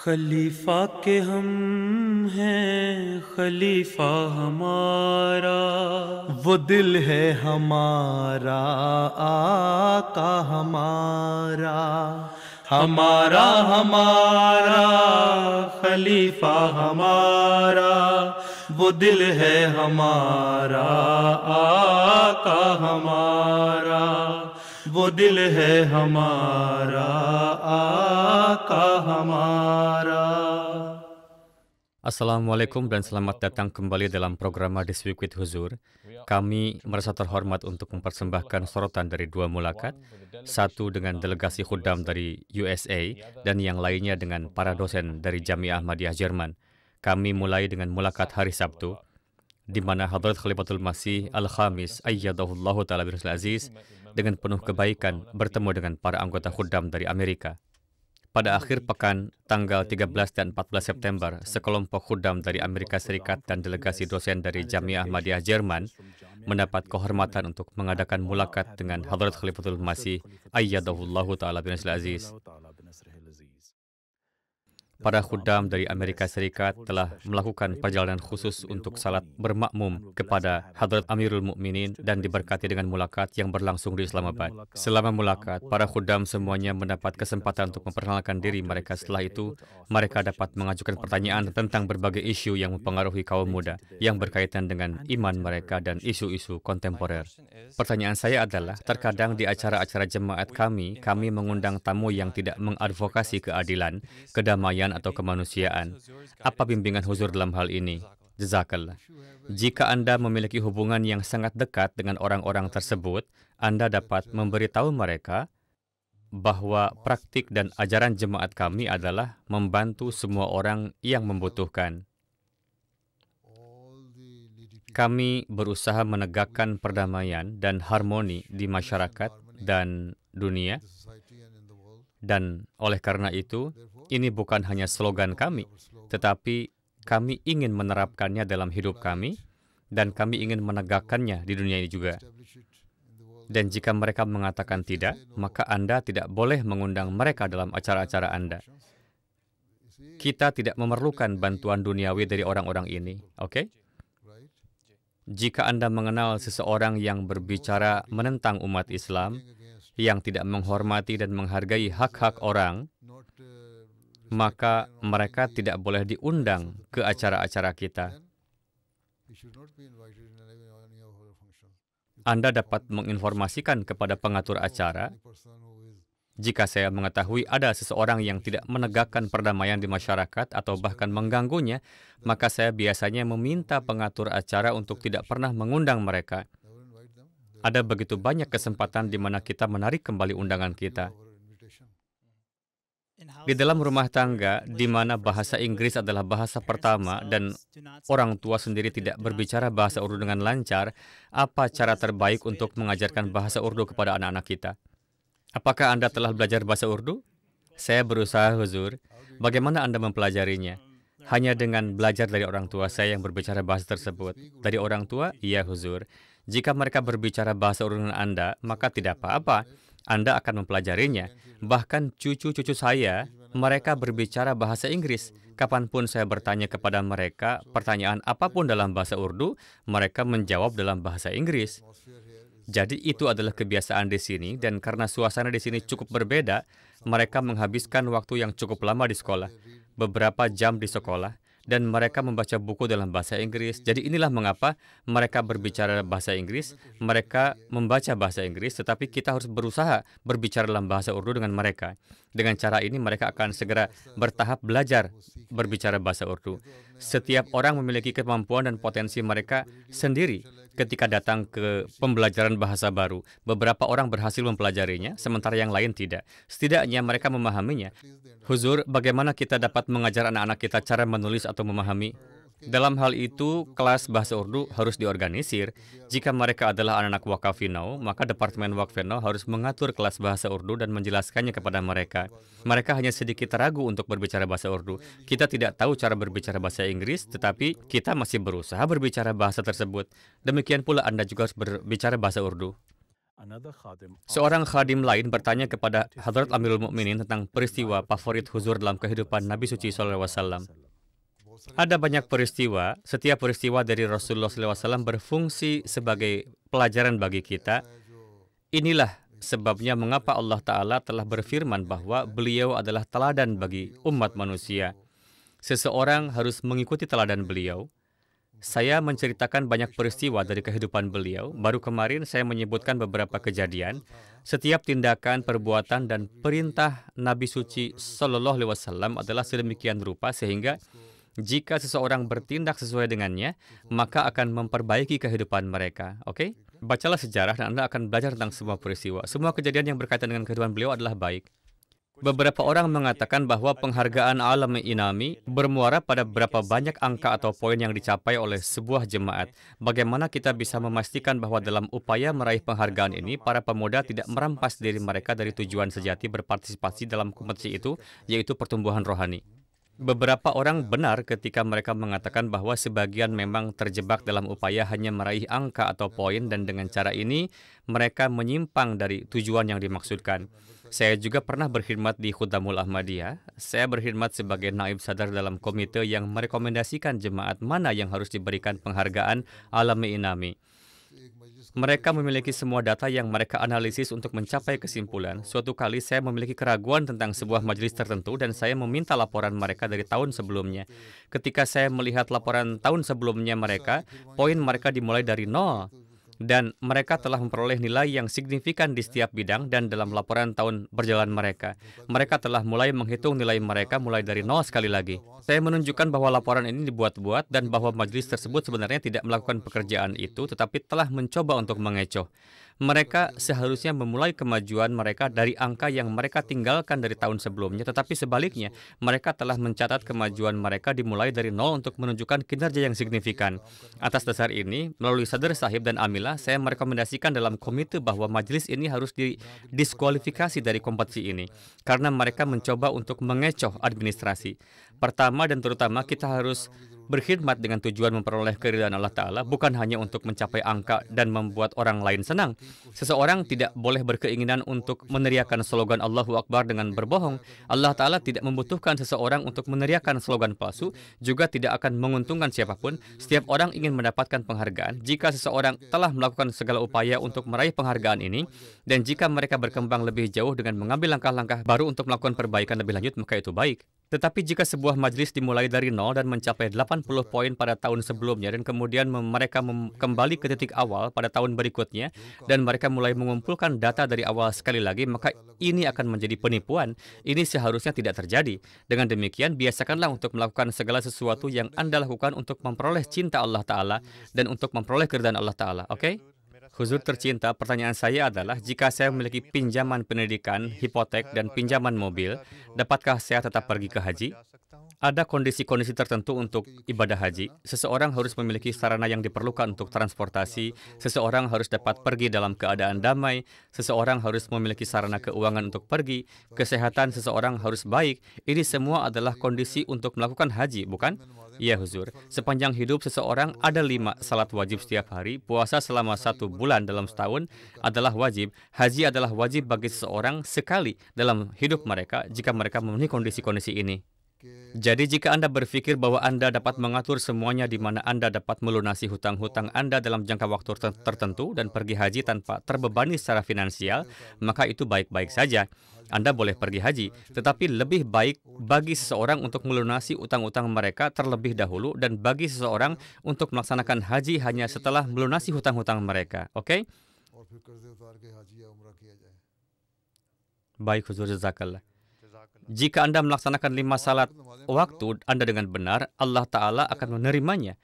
खलीफा के हम हैं, खलीफा हमारा, वो दिल है हमारा, आका हमारा, हमारा हमारा खलीफा हमारा, वो दिल है हमारा, आका हमारा, वो दिल है हमारा, आका हमारा. Assalamualaikum dan selamat datang kembali dalam program This Week with Huzur. Kami merasa terhormat untuk mempersembahkan sorotan dari dua mulakat, satu dengan delegasi khuddam dari USA dan yang lainnya dengan para dosen dari Jamiah Ahmadiyah Jerman. Kami mulai dengan mulakat hari Sabtu, di mana Hadrat Khalifatul Masih Al-Khamis Ayyadahullahu Ta'ala Birrul Aziz dengan penuh kebaikan bertemu dengan para anggota khuddam dari Amerika. Pada akhir pekan, tanggal 13 dan 14 September, sekelompok khuddam dari Amerika Serikat dan delegasi dosen dari Jamiah Ahmadiyah Jerman mendapat kehormatan untuk mengadakan mulakat dengan Hadrat Khalifatul Masih Ayyadahullahu Ta'ala Birrul Aziz. Para khuddam dari Amerika Serikat telah melakukan perjalanan khusus untuk salat bermakmum kepada Hadrat Amirul Mukminin dan diberkati dengan mulakat yang berlangsung di Islamabad. Selama mulakat, para khuddam semuanya mendapat kesempatan untuk memperkenalkan diri mereka. Setelah itu, mereka dapat mengajukan pertanyaan tentang berbagai isu yang mempengaruhi kaum muda yang berkaitan dengan iman mereka dan isu-isu kontemporer. Pertanyaan saya adalah, terkadang di acara-acara jemaat kami mengundang tamu yang tidak mengadvokasi keadilan, kedamaian, atau kemanusiaan. Apa bimbingan Huzur dalam hal ini? Jazakallah. Jika Anda memiliki hubungan yang sangat dekat dengan orang-orang tersebut, Anda dapat memberitahu mereka bahwa praktik dan ajaran jemaat kami adalah membantu semua orang yang membutuhkan. Kami berusaha menegakkan perdamaian dan harmoni di masyarakat dan dunia. Dan oleh karena itu, ini bukan hanya slogan kami, tetapi kami ingin menerapkannya dalam hidup kami, dan kami ingin menegakkannya di dunia ini juga. Dan jika mereka mengatakan tidak, maka Anda tidak boleh mengundang mereka dalam acara-acara Anda. Kita tidak memerlukan bantuan duniawi dari orang-orang ini, oke? Jika Anda mengenal seseorang yang berbicara menentang umat Islam, yang tidak menghormati dan menghargai hak-hak orang, maka mereka tidak boleh diundang ke acara-acara kita. Anda dapat menginformasikan kepada pengatur acara, jika saya mengetahui ada seseorang yang tidak menegakkan perdamaian di masyarakat atau bahkan mengganggunya, maka saya biasanya meminta pengatur acara untuk tidak pernah mengundang mereka. Ada begitu banyak kesempatan di mana kita menarik kembali undangan kita. Di dalam rumah tangga, di mana bahasa Inggris adalah bahasa pertama dan orang tua sendiri tidak berbicara bahasa Urdu dengan lancar, apa cara terbaik untuk mengajarkan bahasa Urdu kepada anak-anak kita? Apakah Anda telah belajar bahasa Urdu? Saya berusaha, Huzur. Bagaimana Anda mempelajarinya? Hanya dengan belajar dari orang tua saya yang berbicara bahasa tersebut. Dari orang tua? Iya, Huzur. Jika mereka berbicara bahasa Urdu dengan Anda, maka tidak apa-apa. Anda akan mempelajarinya. Bahkan cucu-cucu saya, mereka berbicara bahasa Inggris. Kapanpun saya bertanya kepada mereka, pertanyaan apapun dalam bahasa Urdu, mereka menjawab dalam bahasa Inggris. Jadi itu adalah kebiasaan di sini, dan karena suasana di sini cukup berbeda, mereka menghabiskan waktu yang cukup lama di sekolah, beberapa jam di sekolah, dan mereka membaca buku dalam bahasa Inggris. Jadi inilah mengapa mereka berbicara bahasa Inggris, mereka membaca bahasa Inggris, tetapi kita harus berusaha berbicara dalam bahasa Urdu dengan mereka. Dengan cara ini mereka akan segera bertahap belajar berbicara bahasa Urdu. Setiap orang memiliki kemampuan dan potensi mereka sendiri ketika datang ke pembelajaran bahasa baru. Beberapa orang berhasil mempelajarinya, sementara yang lain tidak. Setidaknya mereka memahaminya. Huzur, bagaimana kita dapat mengajar anak-anak kita cara menulis atau memahami? Dalam hal itu, kelas bahasa Urdu harus diorganisir. Jika mereka adalah anak-anak Wakafinau, maka Departemen Wakfinau harus mengatur kelas bahasa Urdu dan menjelaskannya kepada mereka. Mereka hanya sedikit ragu untuk berbicara bahasa Urdu. Kita tidak tahu cara berbicara bahasa Inggris, tetapi kita masih berusaha berbicara bahasa tersebut. Demikian pula Anda juga harus berbicara bahasa Urdu. Seorang khadim lain bertanya kepada Hadrat Amirul Mukminin tentang peristiwa favorit huzur dalam kehidupan Nabi Suci SAW. Ada banyak peristiwa, setiap peristiwa dari Rasulullah SAW berfungsi sebagai pelajaran bagi kita. Inilah sebabnya mengapa Allah Ta'ala telah berfirman bahwa beliau adalah teladan bagi umat manusia. Seseorang harus mengikuti teladan beliau. Saya menceritakan banyak peristiwa dari kehidupan beliau. Baru kemarin saya menyebutkan beberapa kejadian. Setiap tindakan, perbuatan, dan perintah Nabi Suci Sallallahu Alaihi Wasallam adalah sedemikian rupa sehingga jika seseorang bertindak sesuai dengannya, maka akan memperbaiki kehidupan mereka. Oke? Bacalah sejarah dan Anda akan belajar tentang semua peristiwa. Semua kejadian yang berkaitan dengan kehidupan beliau adalah baik. Beberapa orang mengatakan bahwa penghargaan alam inami bermuara pada berapa banyak angka atau poin yang dicapai oleh sebuah jemaat. Bagaimana kita bisa memastikan bahwa dalam upaya meraih penghargaan ini, para pemuda tidak merampas diri mereka dari tujuan sejati berpartisipasi dalam kompetisi itu, yaitu pertumbuhan rohani. Beberapa orang benar ketika mereka mengatakan bahwa sebagian memang terjebak dalam upaya hanya meraih angka atau poin, dan dengan cara ini mereka menyimpang dari tujuan yang dimaksudkan. Saya juga pernah berkhidmat di Khudamul Ahmadiyah. Saya berkhidmat sebagai naib sadar dalam komite yang merekomendasikan jemaat mana yang harus diberikan penghargaan alami inami. Mereka memiliki semua data yang mereka analisis untuk mencapai kesimpulan. Suatu kali saya memiliki keraguan tentang sebuah majelis tertentu dan saya meminta laporan mereka dari tahun sebelumnya. Ketika saya melihat laporan tahun sebelumnya mereka, poin mereka dimulai dari 0. Dan mereka telah memperoleh nilai yang signifikan di setiap bidang, dan dalam laporan tahun berjalan mereka, mereka telah mulai menghitung nilai mereka mulai dari 0 sekali lagi. Saya menunjukkan bahwa laporan ini dibuat-buat dan bahwa majelis tersebut sebenarnya tidak melakukan pekerjaan itu, tetapi telah mencoba untuk mengecoh. Mereka seharusnya memulai kemajuan mereka dari angka yang mereka tinggalkan dari tahun sebelumnya, tetapi sebaliknya, mereka telah mencatat kemajuan mereka dimulai dari 0 untuk menunjukkan kinerja yang signifikan. Atas dasar ini, melalui Sadr Sahib dan Amilah, saya merekomendasikan dalam komite bahwa majelis ini harus didiskualifikasi dari kompetisi ini, karena mereka mencoba untuk mengecoh administrasi. Pertama dan terutama, kita harus berkhidmat dengan tujuan memperoleh keridhaan Allah Ta'ala, bukan hanya untuk mencapai angka dan membuat orang lain senang. Seseorang tidak boleh berkeinginan untuk meneriakan slogan Allahu Akbar dengan berbohong. Allah Ta'ala tidak membutuhkan seseorang untuk meneriakan slogan palsu, juga tidak akan menguntungkan siapapun. Setiap orang ingin mendapatkan penghargaan. Jika seseorang telah melakukan segala upaya untuk meraih penghargaan ini, dan jika mereka berkembang lebih jauh dengan mengambil langkah-langkah baru untuk melakukan perbaikan lebih lanjut, maka itu baik. Tetapi jika sebuah majelis dimulai dari 0 dan mencapai 80 poin pada tahun sebelumnya, dan kemudian mereka kembali ke titik awal pada tahun berikutnya, dan mereka mulai mengumpulkan data dari awal sekali lagi, maka ini akan menjadi penipuan. Ini seharusnya tidak terjadi. Dengan demikian, biasakanlah untuk melakukan segala sesuatu yang Anda lakukan untuk memperoleh cinta Allah Ta'ala dan untuk memperoleh keridhaan Allah Ta'ala. Oke? Huzur tercinta, pertanyaan saya adalah, jika saya memiliki pinjaman pendidikan, hipotek, dan pinjaman mobil, dapatkah saya tetap pergi ke haji? Ada kondisi-kondisi tertentu untuk ibadah haji. Seseorang harus memiliki sarana yang diperlukan untuk transportasi, seseorang harus dapat pergi dalam keadaan damai, seseorang harus memiliki sarana keuangan untuk pergi, kesehatan seseorang harus baik. Ini semua adalah kondisi untuk melakukan haji, bukan? Ya Huzur, sepanjang hidup seseorang ada 5 salat wajib setiap hari, puasa selama 1 bulan dalam setahun adalah wajib, haji adalah wajib bagi seseorang sekali dalam hidup mereka jika mereka memenuhi kondisi-kondisi ini. Jadi jika Anda berpikir bahwa Anda dapat mengatur semuanya di mana Anda dapat melunasi hutang-hutang Anda dalam jangka waktu tertentu dan pergi haji tanpa terbebani secara finansial, maka itu baik-baik saja. Anda boleh pergi haji, tetapi lebih baik bagi seseorang untuk melunasi utang-utang mereka terlebih dahulu, dan bagi seseorang untuk melaksanakan haji hanya setelah melunasi hutang-hutang mereka. Oke? Baik, Huzur, jazakallah. Jika Anda melaksanakan 5 salat waktu Anda dengan benar, Allah Ta'ala akan menerimanya.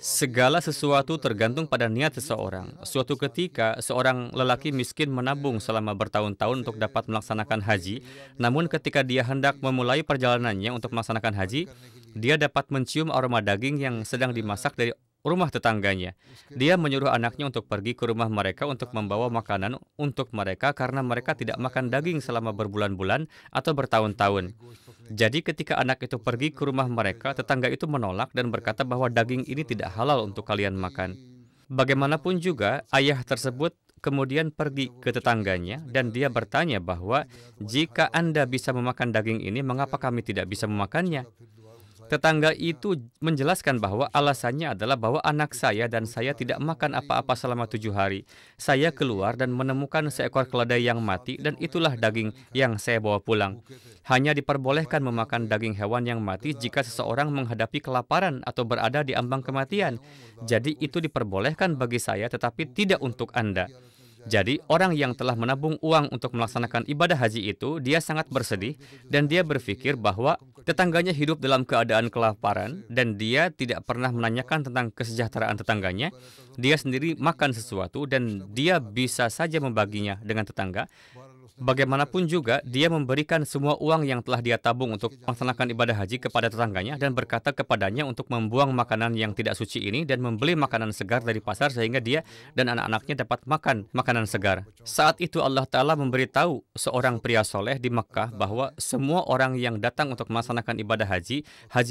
Segala sesuatu tergantung pada niat seseorang. Suatu ketika, seorang lelaki miskin menabung selama bertahun-tahun untuk dapat melaksanakan haji, namun ketika dia hendak memulai perjalanannya untuk melaksanakan haji, dia dapat mencium aroma daging yang sedang dimasak dari rumah tetangganya. Dia menyuruh anaknya untuk pergi ke rumah mereka untuk membawa makanan untuk mereka karena mereka tidak makan daging selama berbulan-bulan atau bertahun-tahun. Jadi ketika anak itu pergi ke rumah mereka, tetangga itu menolak dan berkata bahwa daging ini tidak halal untuk kalian makan. Bagaimanapun juga, ayah tersebut kemudian pergi ke tetangganya dan dia bertanya bahwa jika Anda bisa memakan daging ini, mengapa kami tidak bisa memakannya? Tetangga itu menjelaskan bahwa alasannya adalah bahwa anak saya dan saya tidak makan apa-apa selama 7 hari. Saya keluar dan menemukan seekor keledai yang mati dan itulah daging yang saya bawa pulang. Hanya diperbolehkan memakan daging hewan yang mati jika seseorang menghadapi kelaparan atau berada di ambang kematian. Jadi itu diperbolehkan bagi saya tetapi tidak untuk Anda. Jadi, orang yang telah menabung uang untuk melaksanakan ibadah haji itu, dia sangat bersedih dan dia berpikir bahwa tetangganya hidup dalam keadaan kelaparan dan dia tidak pernah menanyakan tentang kesejahteraan tetangganya. Dia sendiri makan sesuatu dan dia bisa saja membaginya dengan tetangga. Bagaimanapun juga, dia memberikan semua uang yang telah dia tabung untuk melaksanakan ibadah haji kepada tetangganya dan berkata kepadanya untuk membuang makanan yang tidak suci ini dan membeli makanan segar dari pasar sehingga dia dan anak-anaknya dapat makan makanan segar. Saat itu Allah Ta'ala memberitahu seorang pria soleh di Mekah bahwa semua orang yang datang untuk melaksanakan ibadah haji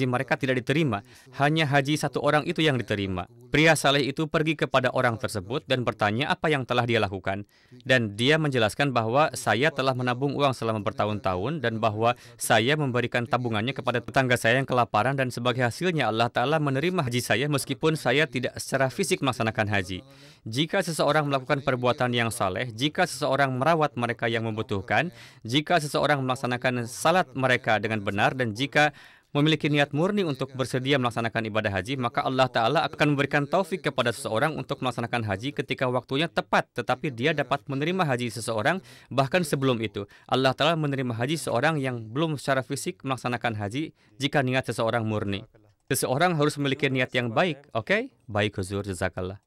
mereka tidak diterima. Hanya haji satu orang itu yang diterima. Pria saleh itu pergi kepada orang tersebut dan bertanya apa yang telah dia lakukan. Dan dia menjelaskan bahwa saya telah menabung uang selama bertahun-tahun dan bahwa saya memberikan tabungannya kepada tetangga saya yang kelaparan dan sebagai hasilnya Allah Ta'ala menerima haji saya meskipun saya tidak secara fisik melaksanakan haji. Jika seseorang melakukan perbuatan yang saleh, jika seseorang merawat mereka yang membutuhkan, jika seseorang melaksanakan salat mereka dengan benar dan jika memiliki niat murni untuk bersedia melaksanakan ibadah haji, maka Allah Ta'ala akan memberikan taufik kepada seseorang untuk melaksanakan haji ketika waktunya tepat, tetapi dia dapat menerima haji seseorang bahkan sebelum itu. Allah Ta'ala menerima haji seseorang yang belum secara fisik melaksanakan haji jika niat seseorang murni. Seseorang harus memiliki niat yang baik, oke? Baik, Huzur, jazakallah.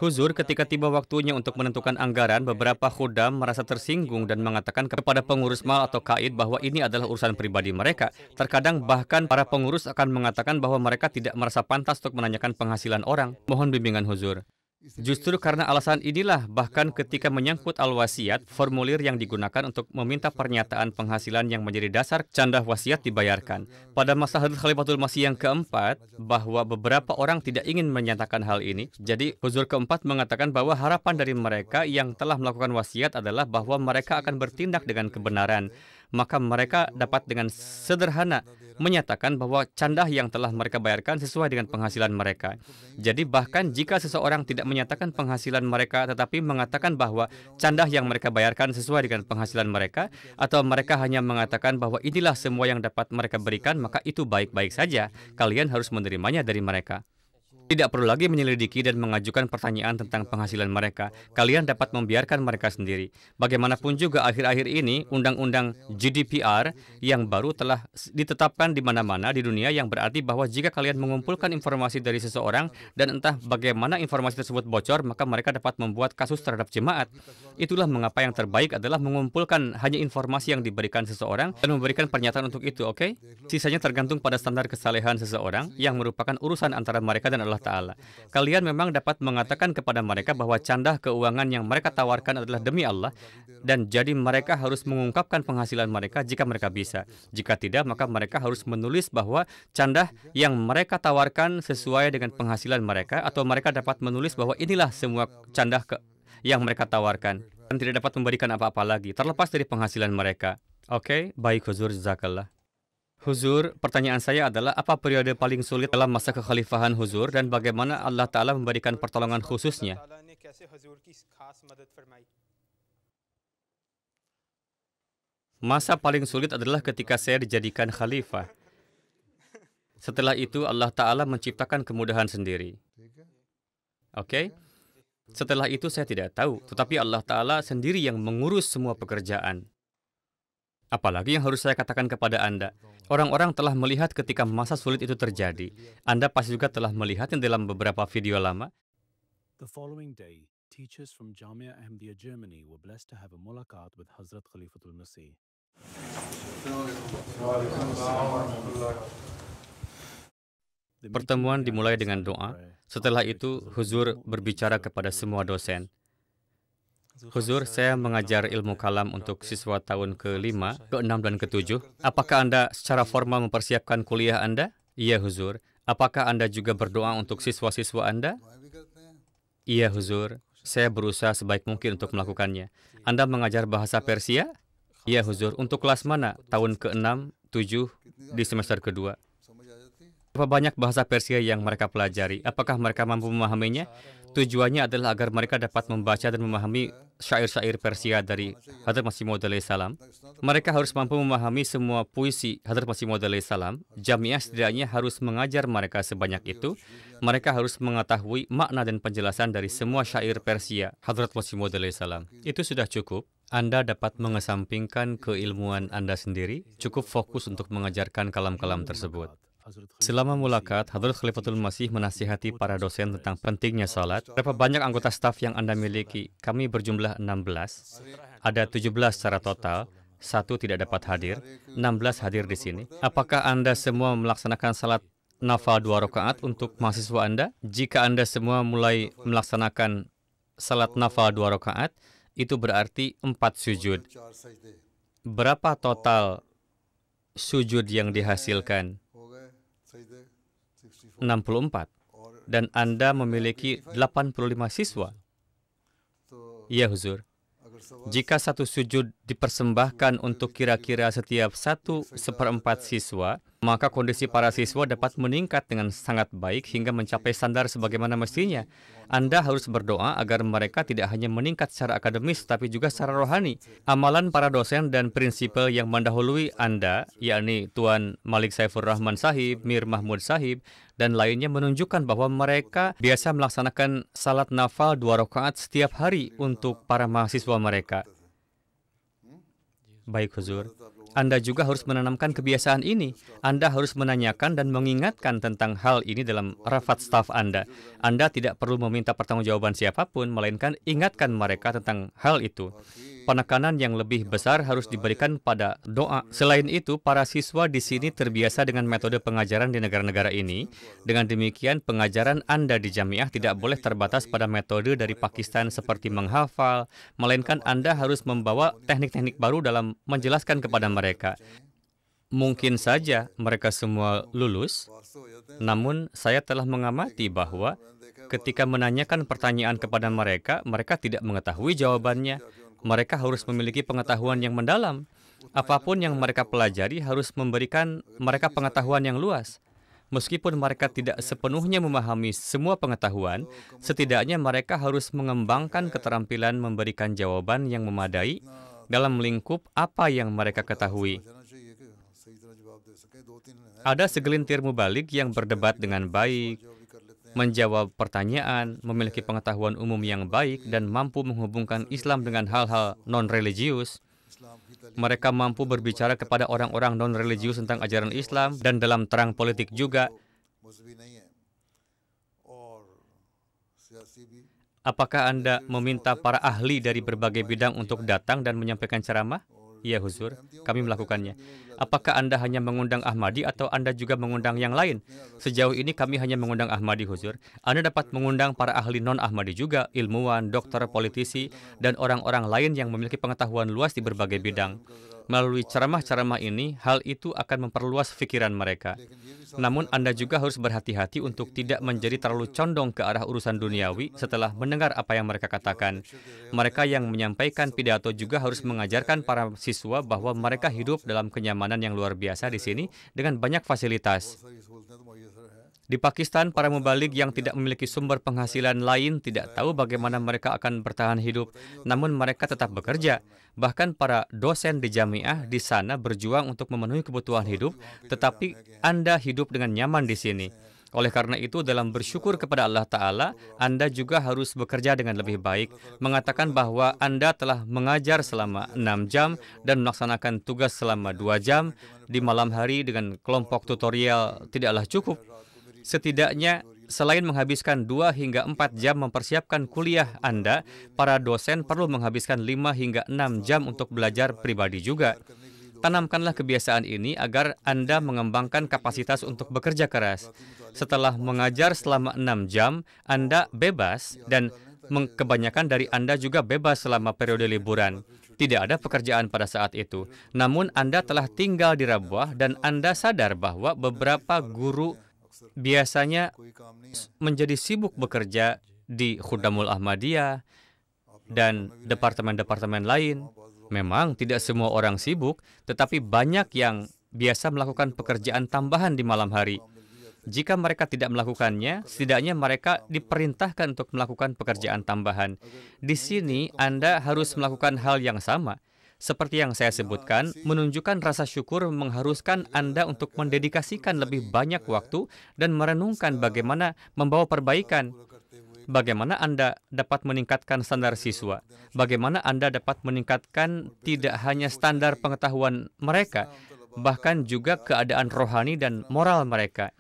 Huzur, ketika tiba waktunya untuk menentukan anggaran, beberapa khudam merasa tersinggung dan mengatakan kepada pengurus mal atau kaid bahwa ini adalah urusan pribadi mereka. Terkadang bahkan para pengurus akan mengatakan bahwa mereka tidak merasa pantas untuk menanyakan penghasilan orang. Mohon bimbingan Huzur. Justru karena alasan inilah, bahkan ketika menyangkut al-wasiat, formulir yang digunakan untuk meminta pernyataan penghasilan yang menjadi dasar candah wasiat dibayarkan. Pada masa Hadrat Khalifatul Masih yang keempat, bahwa beberapa orang tidak ingin menyatakan hal ini. Jadi, Huzur keempat mengatakan bahwa harapan dari mereka yang telah melakukan wasiat adalah bahwa mereka akan bertindak dengan kebenaran. Maka mereka dapat dengan sederhana menyatakan bahwa candah yang telah mereka bayarkan sesuai dengan penghasilan mereka. Jadi bahkan jika seseorang tidak menyatakan penghasilan mereka tetapi mengatakan bahwa candah yang mereka bayarkan sesuai dengan penghasilan mereka, atau mereka hanya mengatakan bahwa inilah semua yang dapat mereka berikan, maka itu baik-baik saja. Kalian harus menerimanya dari mereka. Tidak perlu lagi menyelidiki dan mengajukan pertanyaan tentang penghasilan mereka. Kalian dapat membiarkan mereka sendiri. Bagaimanapun juga akhir-akhir ini, undang-undang GDPR yang baru telah ditetapkan di mana-mana di dunia yang berarti bahwa jika kalian mengumpulkan informasi dari seseorang dan entah bagaimana informasi tersebut bocor, maka mereka dapat membuat kasus terhadap jemaat. Itulah mengapa yang terbaik adalah mengumpulkan hanya informasi yang diberikan seseorang dan memberikan pernyataan untuk itu, oke? Sisanya tergantung pada standar kesalehan seseorang yang merupakan urusan antara mereka dan Allah Ta'ala. Kalian memang dapat mengatakan kepada mereka bahwa candah keuangan yang mereka tawarkan adalah demi Allah, dan jadi mereka harus mengungkapkan penghasilan mereka jika mereka bisa. Jika tidak, maka mereka harus menulis bahwa candah yang mereka tawarkan sesuai dengan penghasilan mereka, atau mereka dapat menulis bahwa inilah semua candah yang mereka tawarkan, dan tidak dapat memberikan apa-apa lagi, terlepas dari penghasilan mereka. Oke, baik Huzur, jazakallah. Huzur, pertanyaan saya adalah apa periode paling sulit dalam masa kekhalifahan Huzur dan bagaimana Allah Ta'ala memberikan pertolongan khususnya? Masa paling sulit adalah ketika saya dijadikan khalifah. Setelah itu Allah Ta'ala menciptakan kemudahan sendiri. Oke? Setelah itu saya tidak tahu, tetapi Allah Ta'ala sendiri yang mengurus semua pekerjaan. Apalagi yang harus saya katakan kepada Anda? Orang-orang telah melihat ketika masa sulit itu terjadi. Anda pasti juga telah melihatnya dalam beberapa video lama. The following day, teachers from Jamia Ahmadiyya Germany were blessed to have a mulaqat with Hazrat Khalifatul Masih. Pertemuan dimulai dengan doa. Setelah itu, Huzur berbicara kepada semua dosen. Huzur, saya mengajar ilmu kalam untuk siswa tahun ke-5, ke-6, dan ke-7. Apakah Anda secara formal mempersiapkan kuliah Anda? Iya, Huzur. Apakah Anda juga berdoa untuk siswa-siswa Anda? Iya, Huzur. Saya berusaha sebaik mungkin untuk melakukannya. Anda mengajar bahasa Persia? Ya, Huzur. Untuk kelas mana? Tahun ke-6, 7, di semester kedua. Berapa banyak bahasa Persia yang mereka pelajari? Apakah mereka mampu memahaminya? Tujuannya adalah agar mereka dapat membaca dan memahami syair-syair Persia dari Hadrat Masih Maud alaihi salam. Mereka harus mampu memahami semua puisi Hadrat Masih Maud alaihi salam. Jamiah setidaknya harus mengajar mereka sebanyak itu. Mereka harus mengetahui makna dan penjelasan dari semua syair Persia Hadrat Masih Maud alaihi salam. Itu sudah cukup. Anda dapat mengesampingkan keilmuan Anda sendiri. Cukup fokus untuk mengajarkan kalam-kalam tersebut. Selama mulakat, Hadrat Khalifatul Masih menasihati para dosen tentang pentingnya salat. Berapa banyak anggota staf yang Anda miliki? Kami berjumlah 16. Ada 17 secara total. 1 tidak dapat hadir. 16 hadir di sini. Apakah Anda semua melaksanakan salat nafal 2 rakaat untuk mahasiswa Anda? Jika Anda semua mulai melaksanakan salat nafal 2 rakaat, itu berarti 4 sujud. Berapa total sujud yang dihasilkan? 64. Dan Anda memiliki 85 siswa. Ya, Huzur. Jika satu sujud dipersembahkan untuk kira-kira setiap 1/4 siswa, maka kondisi para siswa dapat meningkat dengan sangat baik hingga mencapai standar sebagaimana mestinya. Anda harus berdoa agar mereka tidak hanya meningkat secara akademis, tapi juga secara rohani. Amalan para dosen dan prinsipal yang mendahului Anda, yakni Tuan Malik Saifur Rahman Sahib, Mir Mahmud Sahib, dan lainnya menunjukkan bahwa mereka biasa melaksanakan salat nafal 2 rakaat setiap hari untuk para mahasiswa mereka. Baik, Huzur. Anda juga harus menanamkan kebiasaan ini. Anda harus menanyakan dan mengingatkan tentang hal ini dalam rapat staf Anda. Anda tidak perlu meminta pertanggungjawaban siapapun, melainkan ingatkan mereka tentang hal itu. Penekanan yang lebih besar harus diberikan pada doa. Selain itu, para siswa di sini terbiasa dengan metode pengajaran di negara-negara ini. Dengan demikian, pengajaran Anda di jamiah tidak boleh terbatas pada metode dari Pakistan seperti menghafal, melainkan Anda harus membawa teknik-teknik baru dalam menjelaskan kepada mereka. Mungkin saja mereka semua lulus, namun saya telah mengamati bahwa ketika menanyakan pertanyaan kepada mereka, mereka tidak mengetahui jawabannya. Mereka harus memiliki pengetahuan yang mendalam. Apapun yang mereka pelajari harus memberikan mereka pengetahuan yang luas. Meskipun mereka tidak sepenuhnya memahami semua pengetahuan, setidaknya mereka harus mengembangkan keterampilan memberikan jawaban yang memadai dalam lingkup apa yang mereka ketahui. Ada segelintir mubalik yang berdebat dengan baik, menjawab pertanyaan, memiliki pengetahuan umum yang baik, dan mampu menghubungkan Islam dengan hal-hal non-religius. Mereka mampu berbicara kepada orang-orang non-religius tentang ajaran Islam, dan dalam terang politik juga. Apakah Anda meminta para ahli dari berbagai bidang untuk datang dan menyampaikan ceramah? Ya, Huzur, kami melakukannya. Apakah Anda hanya mengundang Ahmadi atau Anda juga mengundang yang lain? Sejauh ini kami hanya mengundang Ahmadi, Huzur. Anda dapat mengundang para ahli non-Ahmadi juga, ilmuwan, dokter, politisi, dan orang-orang lain yang memiliki pengetahuan luas di berbagai bidang. Melalui ceramah-ceramah ini, hal itu akan memperluas pikiran mereka. Namun, Anda juga harus berhati-hati untuk tidak menjadi terlalu condong ke arah urusan duniawi setelah mendengar apa yang mereka katakan. Mereka yang menyampaikan pidato juga harus mengajarkan para siswa bahwa mereka hidup dalam kenyamanan yang luar biasa di sini dengan banyak fasilitas. Di Pakistan, para mubalik yang tidak memiliki sumber penghasilan lain tidak tahu bagaimana mereka akan bertahan hidup, namun mereka tetap bekerja. Bahkan para dosen di jamiah di sana berjuang untuk memenuhi kebutuhan hidup, tetapi Anda hidup dengan nyaman di sini. Oleh karena itu, dalam bersyukur kepada Allah Ta'ala, Anda juga harus bekerja dengan lebih baik, mengatakan bahwa Anda telah mengajar selama 6 jam dan melaksanakan tugas selama 2 jam di malam hari dengan kelompok tutorial tidaklah cukup. Setidaknya, selain menghabiskan 2 hingga 4 jam mempersiapkan kuliah Anda, para dosen perlu menghabiskan 5 hingga 6 jam untuk belajar pribadi juga. Tanamkanlah kebiasaan ini agar Anda mengembangkan kapasitas untuk bekerja keras. Setelah mengajar selama 6 jam, Anda bebas dan kebanyakan dari Anda juga bebas selama periode liburan. Tidak ada pekerjaan pada saat itu. Namun Anda telah tinggal di Rabwah dan Anda sadar bahwa beberapa guru biasanya menjadi sibuk bekerja di Khudamul Ahmadiyah, dan departemen-departemen lain. Memang tidak semua orang sibuk, tetapi banyak yang biasa melakukan pekerjaan tambahan di malam hari. Jika mereka tidak melakukannya, setidaknya mereka diperintahkan untuk melakukan pekerjaan tambahan. Di sini, Anda harus melakukan hal yang sama. Seperti yang saya sebutkan, menunjukkan rasa syukur mengharuskan Anda untuk mendedikasikan lebih banyak waktu dan merenungkan bagaimana membawa perbaikan. Bagaimana Anda dapat meningkatkan standar siswa? Bagaimana Anda dapat meningkatkan tidak hanya standar pengetahuan mereka, bahkan juga keadaan rohani dan moral mereka.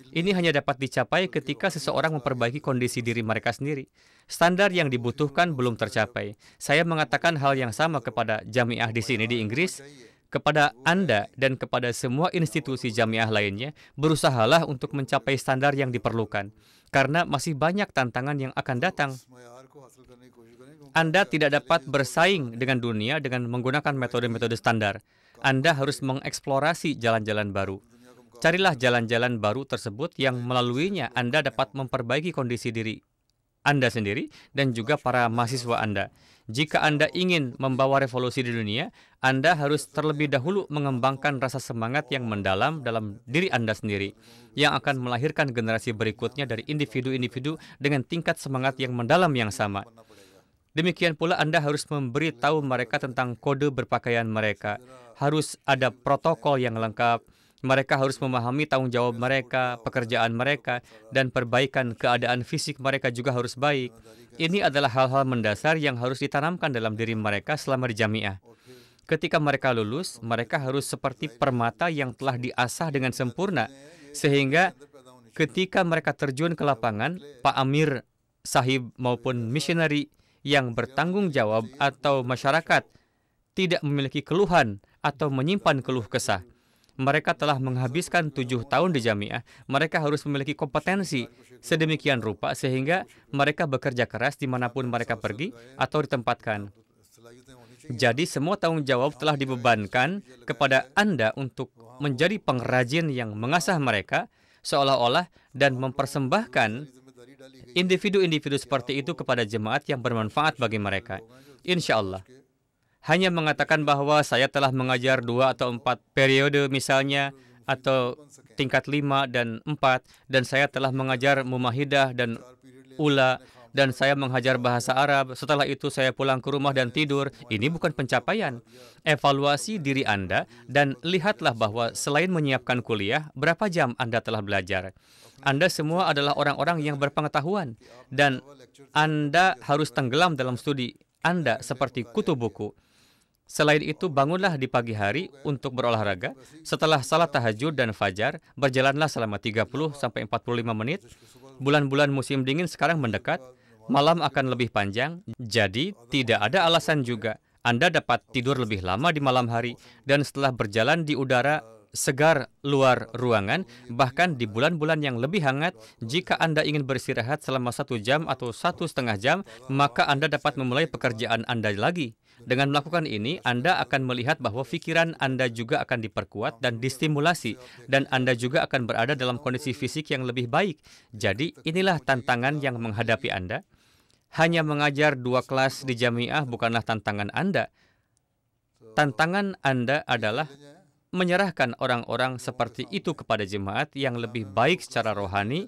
Ini hanya dapat dicapai ketika seseorang memperbaiki kondisi diri mereka sendiri. Standar yang dibutuhkan belum tercapai. Saya mengatakan hal yang sama kepada jamiah di sini di Inggris, kepada Anda dan kepada semua institusi jamiah lainnya, berusahalah untuk mencapai standar yang diperlukan. Karena masih banyak tantangan yang akan datang. Anda tidak dapat bersaing dengan dunia dengan menggunakan metode-metode standar. Anda harus mengeksplorasi jalan-jalan baru. Carilah jalan-jalan baru tersebut yang melaluinya Anda dapat memperbaiki kondisi diri Anda sendiri dan juga para mahasiswa Anda. Jika Anda ingin membawa revolusi di dunia, Anda harus terlebih dahulu mengembangkan rasa semangat yang mendalam dalam diri Anda sendiri, yang akan melahirkan generasi berikutnya dari individu-individu dengan tingkat semangat yang mendalam yang sama. Demikian pula Anda harus memberi tahu mereka tentang kode berpakaian mereka. Harus ada protokol yang lengkap. Mereka harus memahami tanggung jawab mereka, pekerjaan mereka, dan perbaikan keadaan fisik mereka juga harus baik. Ini adalah hal-hal mendasar yang harus ditanamkan dalam diri mereka selama di jamiah. Ketika mereka lulus, mereka harus seperti permata yang telah diasah dengan sempurna, sehingga ketika mereka terjun ke lapangan, Pak Amir Sahib maupun misionari yang bertanggung jawab atau masyarakat tidak memiliki keluhan atau menyimpan keluh kesah. Mereka telah menghabiskan 7 tahun di jamiah. Mereka harus memiliki kompetensi sedemikian rupa sehingga mereka bekerja keras dimanapun mereka pergi atau ditempatkan. Jadi semua tanggung jawab telah dibebankan kepada Anda untuk menjadi pengrajin yang mengasah mereka seolah-olah dan mempersembahkan individu-individu seperti itu kepada jemaat yang bermanfaat bagi mereka. Insya Allah. Hanya mengatakan bahwa saya telah mengajar 2 atau 4 periode misalnya, atau tingkat 5 dan 4, dan saya telah mengajar mumahidah dan ula, dan saya mengajar bahasa Arab, setelah itu saya pulang ke rumah dan tidur. Ini bukan pencapaian. Evaluasi diri Anda dan lihatlah bahwa selain menyiapkan kuliah, berapa jam Anda telah belajar. Anda semua adalah orang-orang yang berpengetahuan, dan Anda harus tenggelam dalam studi Anda seperti kutu buku. Selain itu, bangunlah di pagi hari untuk berolahraga. Setelah salat tahajud dan fajar, berjalanlah selama 30-45 menit. Bulan-bulan musim dingin sekarang mendekat, malam akan lebih panjang, jadi tidak ada alasan juga Anda dapat tidur lebih lama di malam hari, dan setelah berjalan di udara segar luar ruangan, bahkan di bulan-bulan yang lebih hangat, jika Anda ingin beristirahat selama 1 jam atau 1,5 jam, maka Anda dapat memulai pekerjaan Anda lagi. Dengan melakukan ini, Anda akan melihat bahwa pikiran Anda juga akan diperkuat dan distimulasi, dan Anda juga akan berada dalam kondisi fisik yang lebih baik. Jadi, inilah tantangan yang menghadapi Anda. Hanya mengajar 2 kelas di jamiah bukanlah tantangan Anda. Tantangan Anda adalah menyerahkan orang-orang seperti itu kepada jemaat yang lebih baik secara rohani,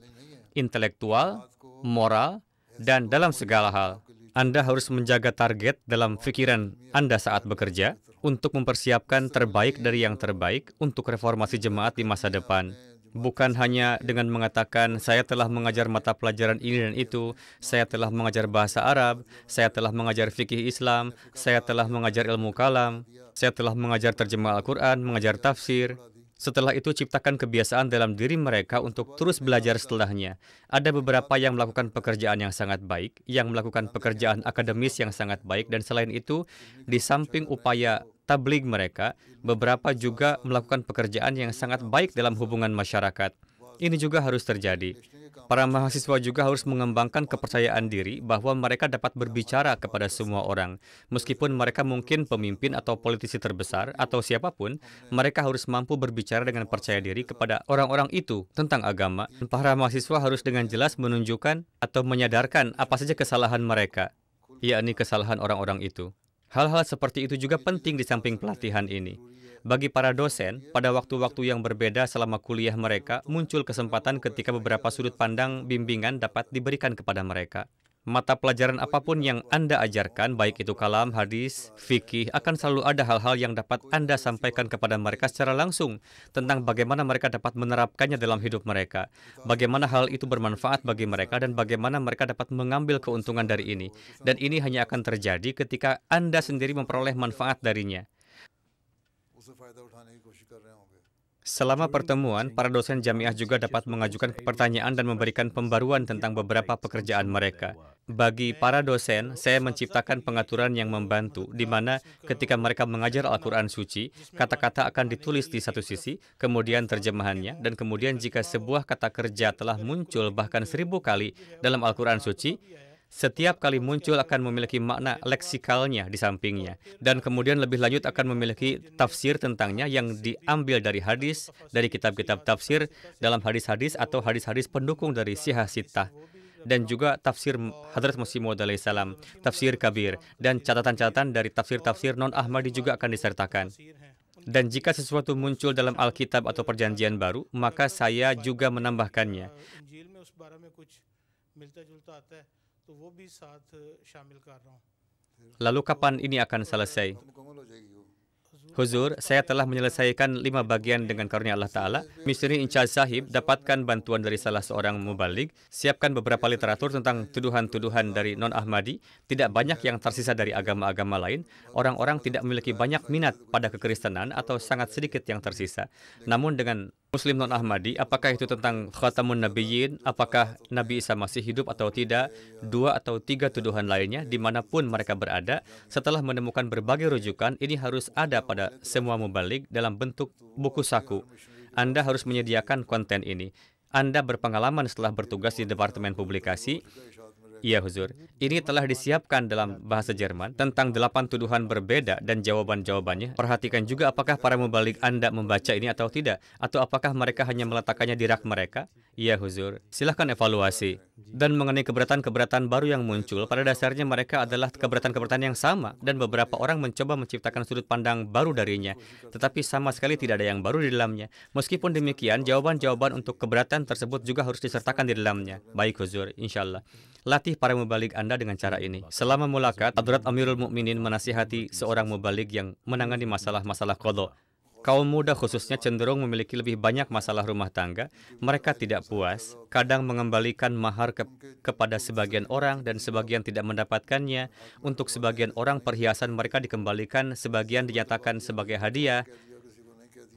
intelektual, moral, dan dalam segala hal. Anda harus menjaga target dalam pikiran Anda saat bekerja untuk mempersiapkan terbaik dari yang terbaik untuk reformasi jemaat di masa depan. Bukan hanya dengan mengatakan, saya telah mengajar mata pelajaran ini dan itu, saya telah mengajar bahasa Arab, saya telah mengajar fikih Islam, saya telah mengajar ilmu kalam, saya telah mengajar terjemah Al-Quran, mengajar tafsir. Setelah itu, ciptakan kebiasaan dalam diri mereka untuk terus belajar setelahnya. Ada beberapa yang melakukan pekerjaan yang sangat baik, yang melakukan pekerjaan akademis yang sangat baik, dan selain itu, di samping upaya tabligh mereka, beberapa juga melakukan pekerjaan yang sangat baik dalam hubungan masyarakat. Ini juga harus terjadi. Para mahasiswa juga harus mengembangkan kepercayaan diri bahwa mereka dapat berbicara kepada semua orang. Meskipun mereka mungkin pemimpin atau politisi terbesar atau siapapun, mereka harus mampu berbicara dengan percaya diri kepada orang-orang itu tentang agama. Para mahasiswa harus dengan jelas menunjukkan atau menyadarkan apa saja kesalahan mereka, yakni kesalahan orang-orang itu. Hal-hal seperti itu juga penting di samping pelatihan ini. Bagi para dosen, pada waktu-waktu yang berbeda selama kuliah mereka, muncul kesempatan ketika beberapa sudut pandang bimbingan dapat diberikan kepada mereka. Mata pelajaran apapun yang Anda ajarkan, baik itu kalam, hadis, fikih, akan selalu ada hal-hal yang dapat Anda sampaikan kepada mereka secara langsung tentang bagaimana mereka dapat menerapkannya dalam hidup mereka, bagaimana hal itu bermanfaat bagi mereka, dan bagaimana mereka dapat mengambil keuntungan dari ini. Dan ini hanya akan terjadi ketika Anda sendiri memperoleh manfaat darinya. Selama pertemuan, para dosen jamiah juga dapat mengajukan pertanyaan dan memberikan pembaruan tentang beberapa pekerjaan mereka. Bagi para dosen, saya menciptakan pengaturan yang membantu, di mana ketika mereka mengajar Al-Quran Suci, kata-kata akan ditulis di satu sisi, kemudian terjemahannya, dan kemudian jika sebuah kata kerja telah muncul bahkan 1000 kali dalam Al-Quran Suci, setiap kali muncul akan memiliki makna leksikalnya di sampingnya. Dan kemudian lebih lanjut akan memiliki tafsir tentangnya yang diambil dari hadis, dari kitab-kitab tafsir, dalam hadis-hadis atau hadis-hadis pendukung dari Sihah Sittah. Dan juga tafsir Hadrat Masih Maud alaihissalam, tafsir kabir, dan catatan-catatan dari tafsir-tafsir non-Ahmadi juga akan disertakan. Dan jika sesuatu muncul dalam Alkitab atau perjanjian baru, maka saya juga menambahkannya. Lalu kapan ini akan selesai? Huzur, saya telah menyelesaikan 5 bagian dengan karunia Allah Ta'ala. Misri Incharge Sahib dapatkan bantuan dari salah seorang mubalig, siapkan beberapa literatur tentang tuduhan-tuduhan dari non-Ahmadi. Tidak banyak yang tersisa dari agama-agama lain. Orang-orang tidak memiliki banyak minat pada kekristenan atau sangat sedikit yang tersisa. Namun dengan Muslim non-Ahmadi, apakah itu tentang Khatamun Nabiyyin, apakah Nabi Isa masih hidup atau tidak, 2 atau 3 tuduhan lainnya, dimanapun mereka berada, setelah menemukan berbagai rujukan, ini harus ada pada semua mubalig dalam bentuk buku saku. Anda harus menyediakan konten ini. Anda berpengalaman setelah bertugas di Departemen Publikasi. Iya, Huzur. Ini telah disiapkan dalam bahasa Jerman tentang 8 tuduhan berbeda dan jawaban-jawabannya. Perhatikan juga apakah para mubalig Anda membaca ini atau tidak, atau apakah mereka hanya meletakkannya di rak mereka. Iya, Huzur. Silahkan evaluasi. Dan mengenai keberatan-keberatan baru yang muncul, pada dasarnya mereka adalah keberatan-keberatan yang sama, dan beberapa orang mencoba menciptakan sudut pandang baru darinya, tetapi sama sekali tidak ada yang baru di dalamnya. Meskipun demikian, jawaban-jawaban untuk keberatan tersebut juga harus disertakan di dalamnya. Baik, Huzur, insya-Allah. Latih para mubalig Anda dengan cara ini. Selama mulakat, Hadrat Amirul Mukminin menasihati seorang mubalig yang menangani masalah-masalah qadha. Kaum muda khususnya cenderung memiliki lebih banyak masalah rumah tangga. Mereka tidak puas, kadang mengembalikan mahar kepada sebagian orang dan sebagian tidak mendapatkannya. Untuk sebagian orang perhiasan mereka dikembalikan, sebagian dinyatakan sebagai hadiah.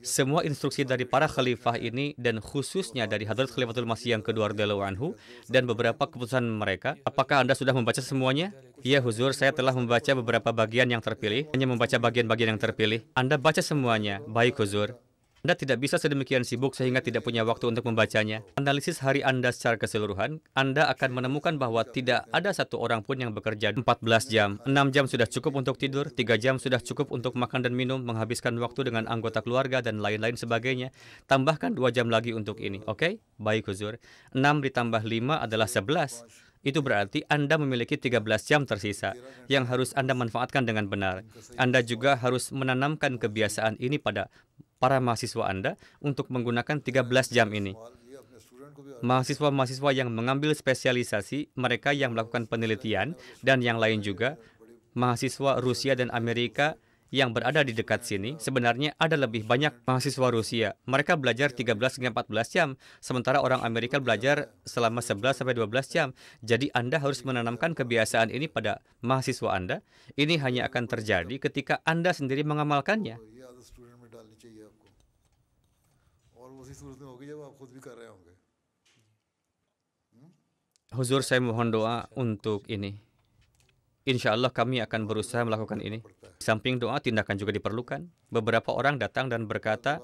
Semua instruksi dari para khalifah ini dan khususnya dari Hadrat Khalifatul Masih yang kedua radhiyallahu anhu dan beberapa keputusan mereka, apakah Anda sudah membaca semuanya? Ya, Huzur, saya telah membaca beberapa bagian yang terpilih, hanya membaca bagian-bagian yang terpilih. Anda baca semuanya. Baik, Huzur. Anda tidak bisa sedemikian sibuk sehingga tidak punya waktu untuk membacanya. Analisis hari Anda secara keseluruhan, Anda akan menemukan bahwa tidak ada satu orang pun yang bekerja 14 jam. 6 jam sudah cukup untuk tidur, 3 jam sudah cukup untuk makan dan minum, menghabiskan waktu dengan anggota keluarga, dan lain-lain sebagainya. Tambahkan 2 jam lagi untuk ini, oke? Baik, Huzur. 6 ditambah 5 adalah 11. Itu berarti Anda memiliki 13 jam tersisa yang harus Anda manfaatkan dengan benar. Anda juga harus menanamkan kebiasaan ini pada para mahasiswa Anda untuk menggunakan 13 jam ini. Mahasiswa-mahasiswa yang mengambil spesialisasi, mereka yang melakukan penelitian, dan yang lain juga, mahasiswa Rusia dan Amerika yang berada di dekat sini, sebenarnya ada lebih banyak mahasiswa Rusia. Mereka belajar 13 hingga 14 jam, sementara orang Amerika belajar selama 11 sampai 12 jam. Jadi Anda harus menanamkan kebiasaan ini pada mahasiswa Anda. Ini hanya akan terjadi ketika Anda sendiri mengamalkannya. Huzur, saya mohon doa untuk ini. Insya Allah kami akan berusaha melakukan ini. Di samping doa, tindakan juga diperlukan. Beberapa orang datang dan berkata,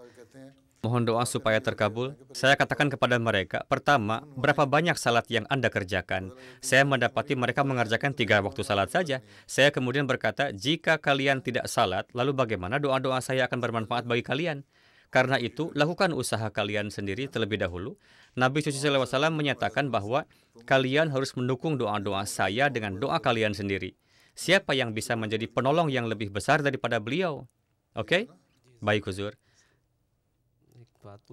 mohon doa supaya terkabul. Saya katakan kepada mereka, pertama, berapa banyak salat yang Anda kerjakan? Saya mendapati mereka mengerjakan 3 waktu salat saja. Saya kemudian berkata, jika kalian tidak salat, lalu bagaimana doa-doa saya akan bermanfaat bagi kalian? Karena itu, lakukan usaha kalian sendiri terlebih dahulu. Nabi Suci SAW menyatakan bahwa kalian harus mendukung doa-doa saya dengan doa kalian sendiri. Siapa yang bisa menjadi penolong yang lebih besar daripada beliau? Oke? Baik, Huzur.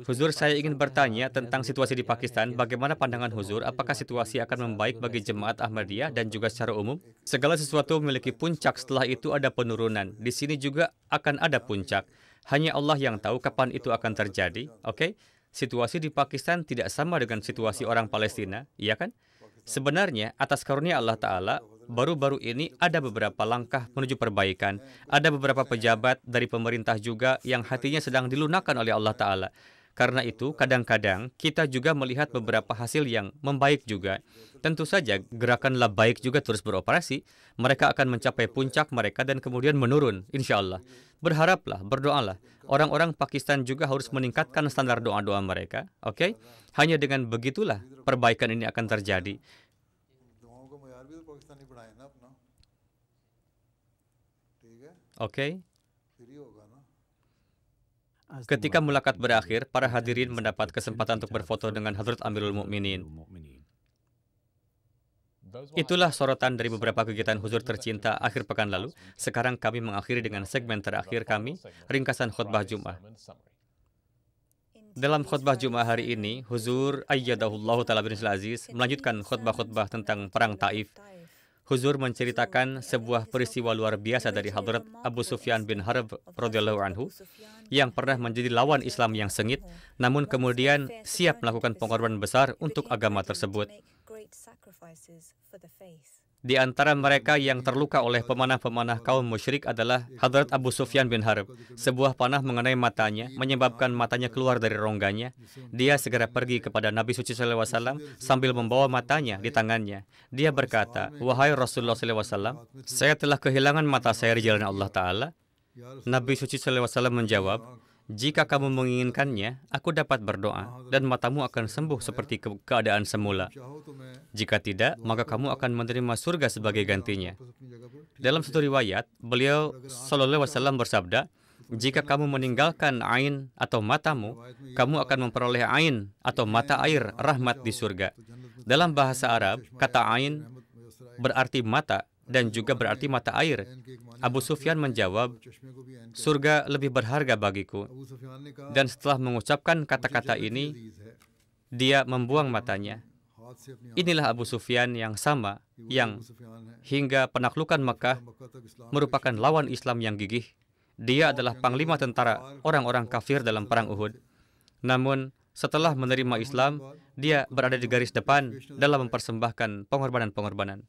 Huzur, saya ingin bertanya tentang situasi di Pakistan. Bagaimana pandangan Huzur? Apakah situasi akan membaik bagi jemaat Ahmadiyah dan juga secara umum? Segala sesuatu memiliki puncak, setelah itu ada penurunan. Di sini juga akan ada puncak. Hanya Allah yang tahu kapan itu akan terjadi. Oke? Situasi di Pakistan tidak sama dengan situasi orang Palestina, iya kan? Sebenarnya, atas karunia Allah Ta'ala, baru-baru ini ada beberapa langkah menuju perbaikan. Ada beberapa pejabat dari pemerintah juga yang hatinya sedang dilunakkan oleh Allah Ta'ala. Karena itu, kadang-kadang kita juga melihat beberapa hasil yang membaik juga. Tentu saja, gerakan labaik juga terus beroperasi. Mereka akan mencapai puncak mereka dan kemudian menurun, insya Allah. Berharaplah, berdoalah. Orang-orang Pakistan juga harus meningkatkan standar doa-doa mereka. Oke? Hanya dengan begitulah perbaikan ini akan terjadi. Oke? Ketika mulakat berakhir, para hadirin mendapat kesempatan untuk berfoto dengan Hadrat Amirul Mukminin. Itulah sorotan dari beberapa kegiatan Huzur tercinta akhir pekan lalu. Sekarang kami mengakhiri dengan segmen terakhir kami, ringkasan khutbah Jum'ah. Dalam khutbah Jum'ah hari ini, Huzur Ayyadahullahu Ta'ala bin Aziz melanjutkan khutbah-khutbah tentang Perang Taif. Huzur menceritakan sebuah peristiwa luar biasa dari Hadrat Abu Sufyan bin Harb radhiyallahu anhu yang pernah menjadi lawan Islam yang sengit, namun kemudian siap melakukan pengorbanan besar untuk agama tersebut. Di antara mereka yang terluka oleh pemanah-pemanah kaum musyrik adalah Hadrat Abu Sufyan bin Harb. Sebuah panah mengenai matanya, menyebabkan matanya keluar dari rongganya. Dia segera pergi kepada Nabi Suci SAW sambil membawa matanya di tangannya. Dia berkata, "Wahai Rasulullah SAW, saya telah kehilangan mata saya di jalan Allah Ta'ala." Nabi Suci SAW menjawab, "Jika kamu menginginkannya, aku dapat berdoa, dan matamu akan sembuh seperti keadaan semula. Jika tidak, maka kamu akan menerima surga sebagai gantinya." Dalam satu riwayat, beliau SAW bersabda, "Jika kamu meninggalkan ain atau matamu, kamu akan memperoleh ain atau mata air rahmat di surga." Dalam bahasa Arab, kata ain berarti mata dan juga berarti mata air. Abu Sufyan menjawab, "Surga lebih berharga bagiku." Dan setelah mengucapkan kata-kata ini, dia membuang matanya. Inilah Abu Sufyan yang sama, yang hingga penaklukan Mekah merupakan lawan Islam yang gigih. Dia adalah panglima tentara orang-orang kafir dalam perang Uhud. Namun, setelah menerima Islam, dia berada di garis depan dalam mempersembahkan pengorbanan-pengorbanan.